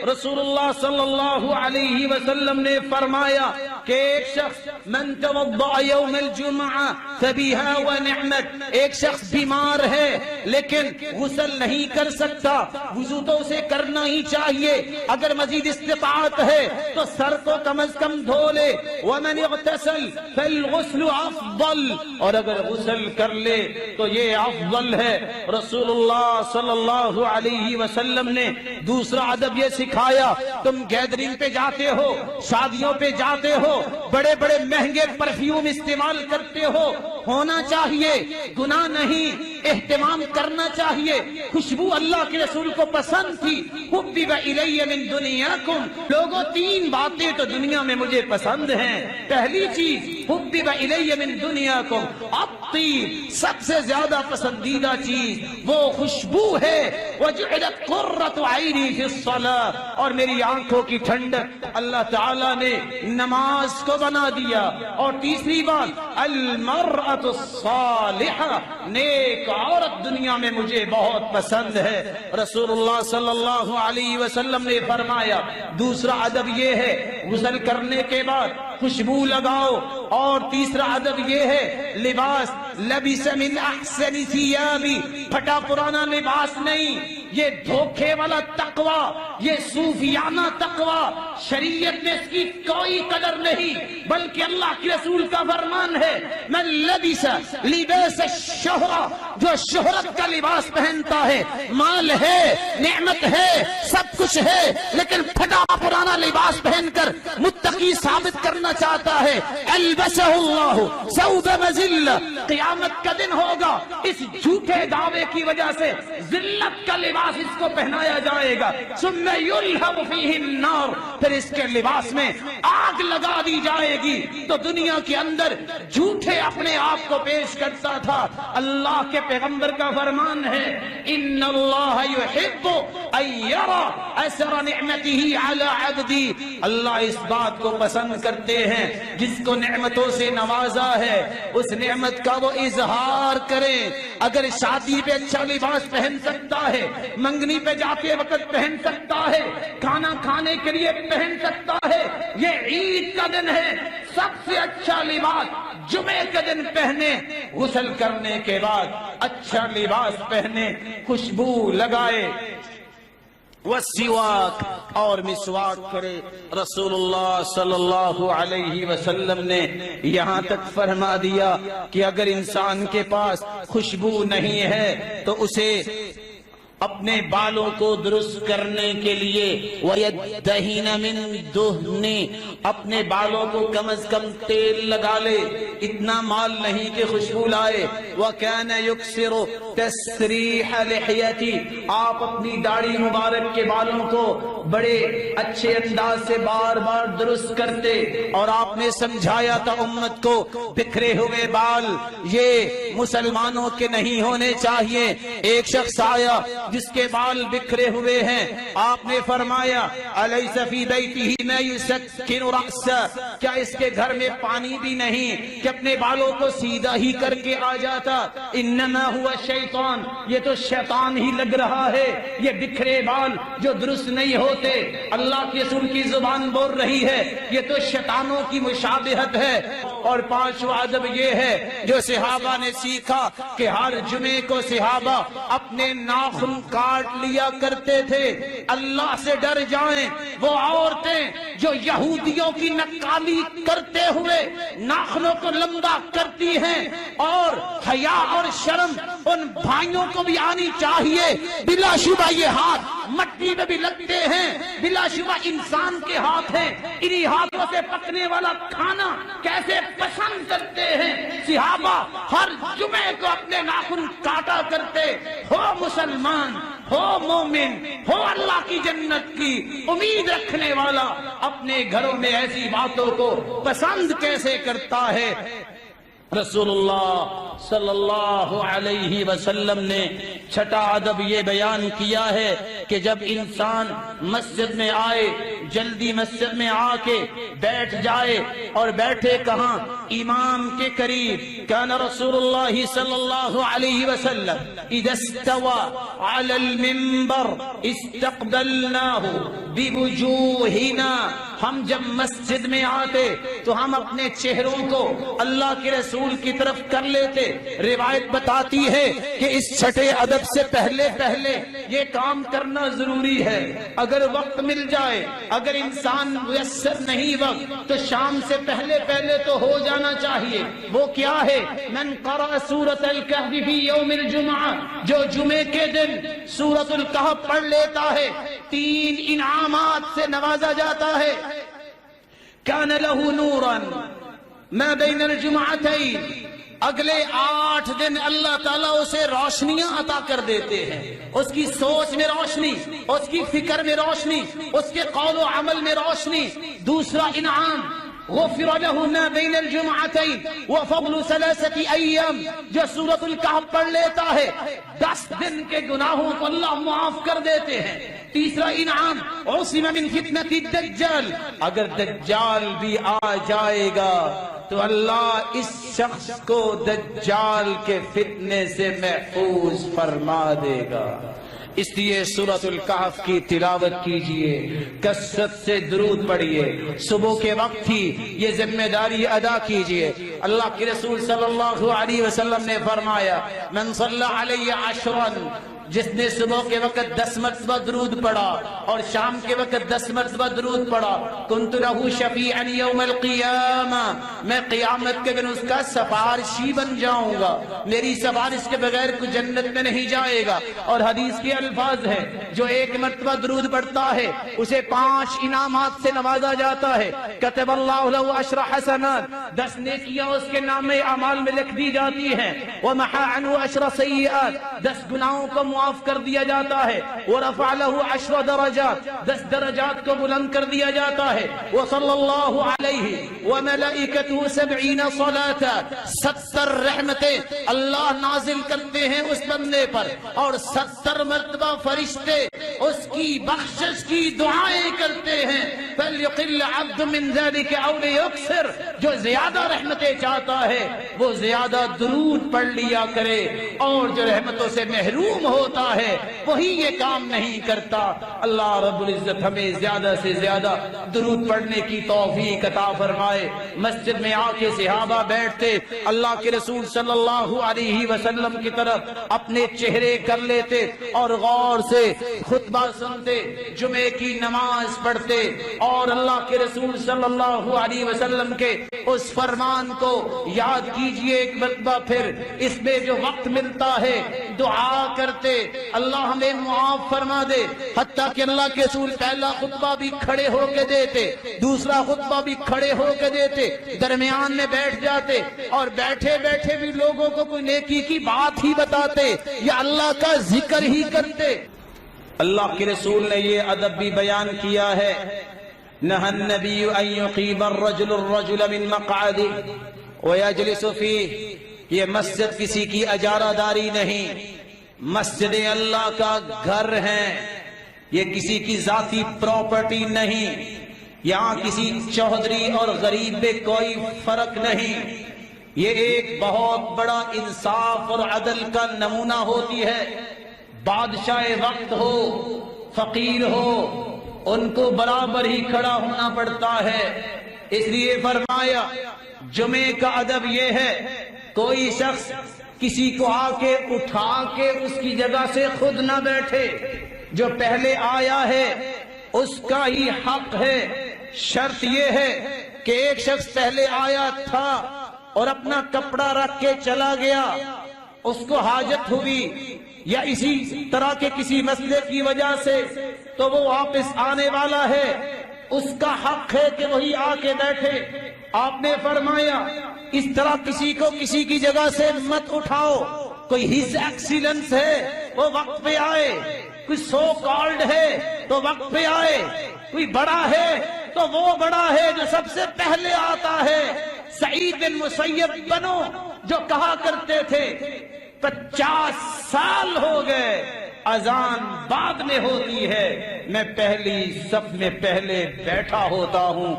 رسول اللہ صلی اللہ علیہ وسلم نے فرمایا کہ ایک شخص من توضأ یوم الجمعہ فبیہا ونعمت، ایک شخص بیمار ہے لیکن غسل نہیں کر سکتا، وضو تو اسے کرنا ہی چاہیے، اگر مزید استطاعت ہے تو سر کو کم از کم دھو لے، ومن اغتسل فالغسل افضل، اور اگر غسل کر لے تو یہ افضل ہے۔ رسول اللہ صلی اللہ علیہ وسلم نے دوسرا ادب یہ سکھایا، تم گیدرنگ پہ جاتے ہو، شادیوں پہ جاتے ہو، بڑے بڑے مہنگے پرفیوم استعمال کرتے ہو، ہونا چاہیے، گناہ نہیں، اہتمام کرنا چاہیے، خوشبو اللہ کے رسول کو پسند تھی۔ حبب الی من دنیاکم، لوگوں تین باتیں تو دنیا میں مجھے پسند ہیں، پہلی چیز حبب الی من دنیاکم الطیب، سب سے زیادہ پسندیدہ چیز وہ خوشبو ہے، وجعلت قرۃ عینی فی الصلاۃ، اور میری آنکھوں کی ٹھنڈک اللہ تعالیٰ نے نماز کو بنا دیا۔ اور تیسری بات المرأۃ الصالحہ، نیک عورت دنیا میں مجھے بہت پسند ہے۔ رسول اللہ صلی اللہ علیہ وسلم نے فرمایا دوسرا ادب یہ ہے غسل کرنے کے بعد خوشبو لگاؤ، اور تیسرا ادب یہ ہے لباس لبس من احسن ثیابی، پھٹا پرانا لباس نہیں، یہ دھوکے والا تقوی، یہ صوفیانہ تقوی، شریعت میں اس کی کوئی قدر نہیں، بلکہ اللہ کے رسول کا فرمان ہے من لبس لباس الشہرہ، جو شہرت کا لباس پہنتا ہے، مال ہے، نعمت ہے، سب کچھ ہے، لیکن پھٹا پرانا لباس پہن کر متقی ثابت کرنا چاہتا ہے، البسہ اللہ ثوب مذلہ، قیامت کا دن ہوگا اس جھوٹے دعوے کی وجہ سے ذلت کا لباس اس کو پہنایا جائے گا، ثم یلہب فیہ النار، پھر اس کے لباس میں آگ لگا دی جائے گی۔ تو دنیا کے اندر جھوٹے اپنے آپ کو پیش کرتا تھا، اللہ کے پیغمبر کا فرمان ہے ان اللہ یحب ان یری اثر نعمتہ علی عبدہ، اللہ اس بات کو پسند کرتے ہیں جس کو نعمتوں سے نوازا ہے اس نعمت کا وہ اظہار کرے۔ اگر شادی پہ اچھا لباس پہن سکتا ہے، منگنی پہ جاتے وقت پہن سکتا ہے، کھانا کھانے کے لیے پہن سکتا ہے، یہ عید کا دن ہے، سب سے اچھا لباس جمعے کے دن پہنے، غسل کرنے کے بعد اچھا لباس پہنے، خوشبو لگائے، والسواک، اور مسواک کرے۔ رسول اللہ صلی اللہ علیہ وسلم نے یہاں تک فرما دیا کہ اگر انسان کے پاس خوشبو نہیں ہے تو اسے اپنے بالوں کو درست کرنے کے لیے وَيَدَّهِنَ مِن دُهْنِ، اپنے بالوں کو کم از کم تیل لگا لے، اتنا مال نہیں کہ خوشبو لائے۔ وَكَانَ يُكْسِرُ تَسْرِيحَ لِحْيَتِهِ، آپ اپنی داڑھی مبارک کے بالوں کو بڑے اچھے انداز سے بار بار درست کرتے، اور آپ نے سمجھایا تھا امت کو بکھرے ہوئے بال یہ مسلمانوں کے نہیں ہونے چاہیے۔ ایک شخص آیا جس کے بال بکھرے ہوئے ہیں، آپ نے فرمایا الیس فی بیتہ ما یسکن رأسہ، کیا اس کے گھر میں پانی بھی نہیں کہ اپنے بالوں کو سیدھا ہی کر کے آ جاتا؟ انما ہوا شیطان، یہ تو شیطان ہی لگ رہا ہے، یہ بکھرے بال جو درست نہیں ہوتے، اللہ کے رسول کی زبان بول رہی ہے یہ تو شیطانوں کی مشابہت ہے۔ اور پانچواں ادب یہ ہے جو صحابہ نے سیکھا کہ ہر جمعے کو صحابہ اپنے ناخن کاٹ لیا کرتے تھے، اللہ سے ڈر جائیں وہ عورتیں جو یہودیوں کی نقالی کرتے ہوئے ناخنوں کو لمبا کرتی ہیں، اور حیا اور شرم ان بھائیوں کو بھی آنی چاہیے۔ بلا شبہ یہ ہاتھ مٹی میں بھی لگتے ہیں، بلا شبہ انسان کے ہاتھ ہیں، انہی ہاتھوں سے پکنے والا کھانا کیسے پسند کرتے ہیں۔ صحابہ ہر جمعے کو اپنے ناخن کاٹا کرتے۔ ہو مسلمان، ہو مومن، ہو اللہ کی جنت کی امید رکھنے والا، اپنے گھروں میں ایسی باتوں کو پسند کیسے کرتا ہے؟ رسول اللہ صلی اللہ علیہ وسلم نے چھٹا ادب یہ بیان کیا ہے کہ جب انسان مسجد میں آئے جلدی مسجد میں آ کے بیٹھ جائے، اور بیٹھے کہاں؟ امام کے قریب۔ کان رسول اللہ صلی اللہ علیہ وسلم اذا استوى على المنبر استقبلناه بوجوہنا، ہم جب مسجد میں آتے تو ہم اپنے چہروں کو اللہ کے رسول کی طرف کر لیتے۔ روایت بتاتی ہے کہ اس چھٹے ادب سے پہلے یہ کام کرنا ضروری ہے۔ اگر وقت مل جائے، اگر انسان میسر نہیں وقت، تو شام سے پہلے تو ہو جانا چاہیے۔ وہ کیا ہے؟ من قرأ سورۃ الکہف فی یوم الجمعہ، جو جمعے کے دن سورۃ الکہف پڑھ لیتا ہے 3 انعامات سے نوازا جاتا ہے۔ کان لہ نورا ما بین الجمعتین، اگلے 8 دن اللہ تعالیٰ اسے روشنیاں عطا کر دیتے ہیں۔ اس کی سوچ میں روشنی، اس کی فکر میں روشنی، اس کے قول و عمل میں روشنی۔ دوسرا انعام، غفر له ما بین الجمعتین وفضل 3 ایام، جو سورۃ الکہف پڑھ لیتا ہے 10 دن کے گناہوں کو اللہ معاف کر دیتے ہیں۔ تیسرا انعام، عصم من فتنة الدجال، اگر دجال بھی آ جائے گا تو اللہ اس شخص کو دجال کے فتنے سے محفوظ فرما دے گا۔ اس لیے سورۃ الکہف کی تلاوت کیجئے، کثرت سے درود پڑھیے، صبح کے وقت ہی یہ ذمہ داری ادا کیجئے۔ اللہ کے رسول صلی اللہ علیہ وسلم نے فرمایا، من صلی علی 10، جس نے صبح کے وقت 10 مرتبہ درود پڑھا اور شام کے وقت 10 مرتبہ درود پڑھا، کنت لہ شفیعا یوم القیامہ، میں قیامت کے دن اس کا سفارشی بن جاؤں گا، میری سفارش کے بغیر کوئی جنت میں نہیں جائے گا۔ اور حدیث کے الفاظ ہے، جو 1 مرتبہ درود پڑھتا ہے اسے 5 انعامات سے نوازا جاتا ہے۔ کتب اللہ لہ 10 حسنات، 10 نیکیاں اس کے نام اعمال میں لکھ دی جاتی ہیں۔ ومحا عنہ 10 سیئات، 10 گناہوں کو معاف کر دیا جاتا ہے۔ ورفع له 10 درجات، 10 درجات کو بلند کر دیا جاتا ہے۔ وصلی اللہ علیہ وملائکته 70 صلاۃ، 70 رحمتیں اللہ نازل کرتے ہیں اس بندے پر، اور 70 مرتبہ فرشتے اس کی بخشش کی دعائیں کرتے ہیں۔ فلیقل عبد من ذلک او لیکثر، جو زیادہ رحمتیں چاہتا ہے وہ زیادہ درود پڑھ لیا کرے، اور جو رحمتوں سے محروم ہوتا ہے وہی یہ کام نہیں کرتا۔ اللہ رب العزت ہمیں زیادہ سے زیادہ درود پڑھنے کی توفیق عطا فرمائے۔ مسجد میں آ کے صحابہ بیٹھتے، اللہ کے رسول صلی اللہ علیہ وسلم کی طرف اپنے چہرے کر لیتے اور غور سے خطبہ سنتے، جمعے کی نماز پڑھتے، اور اللہ کے رسول صلی اللہ علیہ وسلم کے اس فرمان کو یاد کیجئے ایک مرتبہ پھر۔ اس میں جو وقت ملتا ہے دعا کرتے، اللہ ہمیں معاف فرما دے۔ حتیٰ کہ اللہ کے رسول پہلا خطبہ بھی کھڑے ہو کے دیتے، دوسرا خطبہ بھی کھڑے ہو کے دیتے، درمیان میں بیٹھ جاتے، اور بیٹھے بیٹھے بھی لوگوں کو کوئی نیکی کی بات ہی بتاتے یا اللہ کا ذکر ہی کرتے۔ اللہ کے رسول نے یہ ادب بھی بیان کیا ہے، نہى النبی ان یقیب الرجل من مقعده ویجلس فیہ، یہ مسجد کسی کی اجارہ داری نہیں، مسجد اللہ کا گھر ہے، یہ کسی کی ذاتی پراپرٹی نہیں، یہاں کسی چودھری اور غریب میں کوئی فرق نہیں، یہ ایک بہت بڑا انصاف اور عدل کا نمونہ ہوتی ہے۔ بادشاہ وقت ہو، فقیر ہو، ان کو برابر ہی کھڑا ہونا پڑتا ہے۔ اس لیے فرمایا جمعے کا ادب یہ ہے، کوئی شخص کسی کو آ کے اٹھا کے اس کی جگہ سے خود نہ بیٹھے، جو پہلے آیا ہے اس کا ہی حق ہے۔ شرط یہ ہے کہ ایک شخص پہلے آیا تھا اور اپنا کپڑا رکھ کے چلا گیا، اس کو حاجت ہوئی یا اسی طرح کے کسی مسئلے کی وجہ سے تو وہ واپس آنے والا ہے، اس کا حق ہے کہ وہی آ کے بیٹھے۔ آپ نے فرمایا اس طرح کسی کو کسی کی جگہ سے مت اٹھاؤ، کوئی ہز ایکسیلنس ہے وہ وقت پہ آئے، کوئی سو کالڈ ہے تو وقت پہ آئے، کوئی بڑا ہے تو وہ بڑا ہے جو سب سے پہلے آتا ہے۔ سعید بن مسیب بنو، جو کہا کرتے تھے 50 سال ہو گئے اذان بعد میں ہوتی ہے، میں پہلی صف میں پہلے بیٹھا ہوتا ہوں۔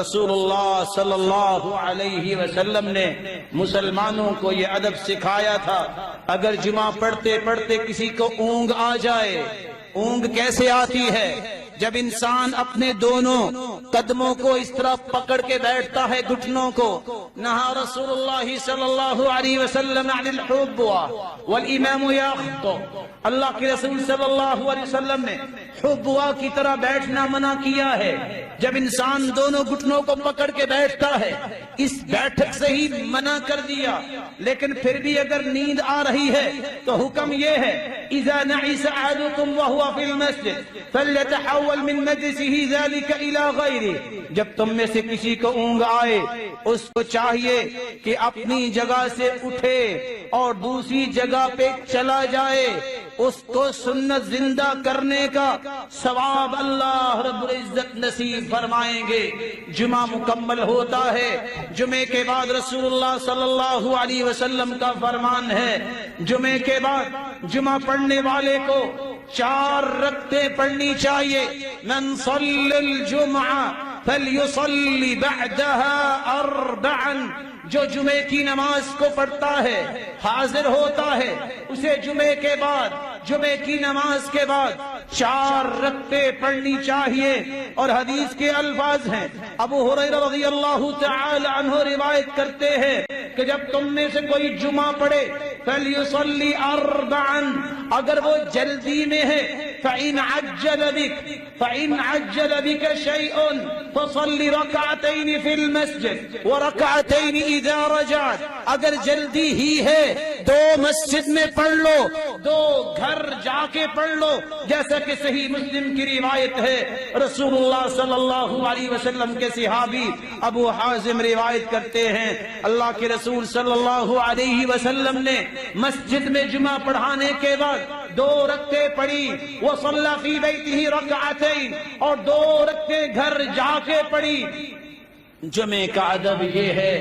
رسول اللہ صلی اللہ علیہ وسلم نے مسلمانوں کو یہ ادب سکھایا تھا، اگر جمعہ پڑھتے پڑھتے کسی کو اونگ آ جائے، اونگ کیسے آتی ہے؟ جب انسان اپنے دونوں قدموں کو اس طرح پکڑ کے بیٹھتا ہے، گھٹنوں کو، نہا رسول اللہ صلی اللہ علیہ وسلم عن الحبوہ والامام یخطب، اللہ کے رسول صلی اللہ علیہ وسلم نے حبوہ کی طرح بیٹھنا منع کیا ہے۔ جب انسان دونوں گھٹنوں کو پکڑ کے بیٹھتا ہے، اس بیٹھک سے ہی منع کر دیا، لیکن پھر بھی اگر نیند آ رہی ہے تو حکم یہ ہے اذا نعس احدكم وهو في المسجد فليتحول من مجلسه ذلك الى غيره، جب تم میں سے کسی کو اونگ آئے اس کو چاہیے کہ اپنی جگہ سے اٹھے اور دوسری جگہ پہ چلا جائے، اس کو سنت زندہ کرنے کا ثواب اللہ رب العزت نصیب فرمائیں گے۔ جمعہ مکمل ہوتا ہے، جمعے کے بعد رسول اللہ صلی اللہ علیہ وسلم کا فرمان ہے، جمعے کے بعد جمعہ پڑھنے والے کو 4 رکعتیں پڑھنی چاہیے۔ من صلی الجمعہ فلیصلی بعدها 4، جو جمعے کی نماز کو پڑھتا ہے، حاضر ہوتا ہے، اسے جمعے کے بعد، جمعے کی نماز کے بعد 4 رکعتیں پڑھنی چاہیے۔ اور حدیث کے الفاظ ہیں، ابو ہریرہ رضی اللہ تعالی عنہ روایت کرتے ہیں کہ جب تم میں سے کوئی جمعہ پڑھے فَلْيُصَلِّ 4، اگر وہ جلدی میں ہے، فَإِنْ عَجَّلَ بِكَ شَيْءٌ فَصَلِّ رَكَعَتَيْنِ فِي الْمَسْجِدِ وَرَكَعَتَيْنِ إِذَا رَجَعْتَ، اگر جلدی ہی ہے 2 مسجد میں پڑھ لو، 2 گھر جا کے پڑھ لو، جیسا کہ صحیح مسلم کی روایت ہے۔ رسول اللہ صلی اللہ علیہ وسلم کے صحابی ابو حازم روایت کرتے ہیں، اللہ کے رسول صلی اللہ علیہ وسلم نے مسجد میں جمعہ پڑھانے کے بعد 2 رکعتیں پڑھی، وصلی فی بیتہ رکعتین، اور 2 رکعتیں گھر جا کے پڑھی۔ جمعے کا ادب یہ ہے،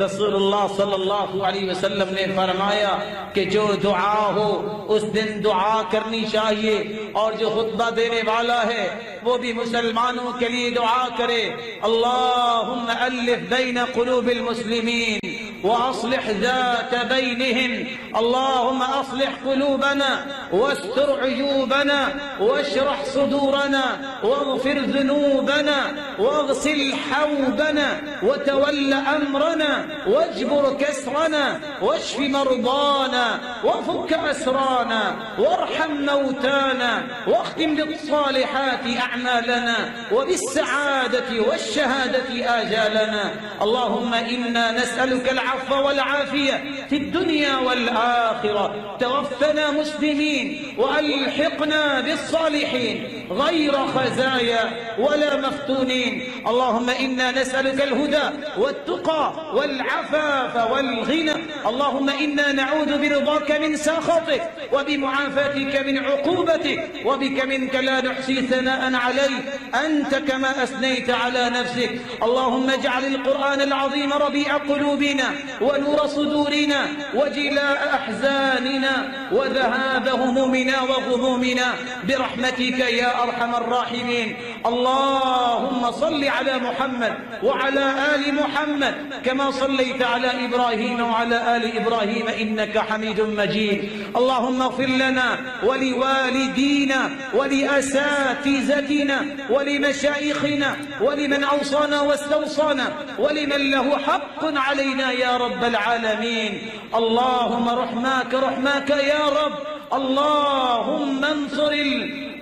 رسول اللہ صلی اللہ علیہ وسلم نے فرمایا کہ جو دعا ہو اس دن دعا کرنی چاہیے، اور جو خطبہ دینے والا ہے وہ بھی مسلمانوں کے لیے دعا کرے۔ اللہم الف بین قلوب المسلمین وأصلح ذات بينهم، اللهم أصلح قلوبنا واستر عيوبنا واشرح صدورنا واغفر ذنوبنا واغسل حوبنا وتول أمرنا واجبر كسرنا واشف مرضانا وفك أسرانا وارحم موتانا واختم بالصالحات أعمالنا وبالسعادة والشهادة آجالنا، اللهم إنا نسألك العفو والعافية في الدنيا والآخرة، توفنا مسلمين وألحقنا بالصالحين غير خزايا ولا مفتونين، اللهم إنا نسألك الهدى والتقى والعفاف والغنى، اللهم إنا نعوذ برضاك من سخطك وبمعافاتك من عقوبتك، وبك منك لا نحصي ثناء عليك أنت كما أثنيت على نفسك، اللهم اجعل القرآن العظيم ربيع قلوبنا ونور صدورنا وجلاء أحزاننا وذهاب همومنا وغمومنا برحمتك يا أرحم الراحمين، اللهم صل على محمد وعلى آل محمد كما صليت على إبراهيم وعلى آل إبراهيم إنك حميد مجيد، اللهم اغفر لنا ولوالدينا ولأساتذتنا ولمشايخنا ولمن أوصانا واستوصانا ولمن له حق علينا يا رب العالمين، اللهم رحماك يا رب، اللهم انصر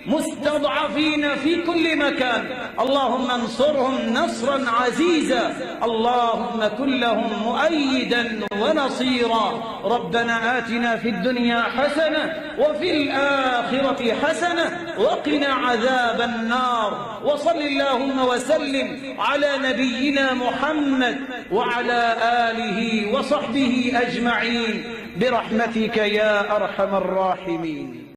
المستضعفين في كل مكان، اللهم انصرهم نصرا عزيزا، اللهم كن لهم مؤيدا ونصيرا، ربنا آتنا في الدنيا حسنة وفي الآخرة حسنة وقنا عذاب النار، وصل اللهم وسلم على نبينا محمد وعلى آله وصحبه أجمعين برحمتك يا أرحم الراحمين.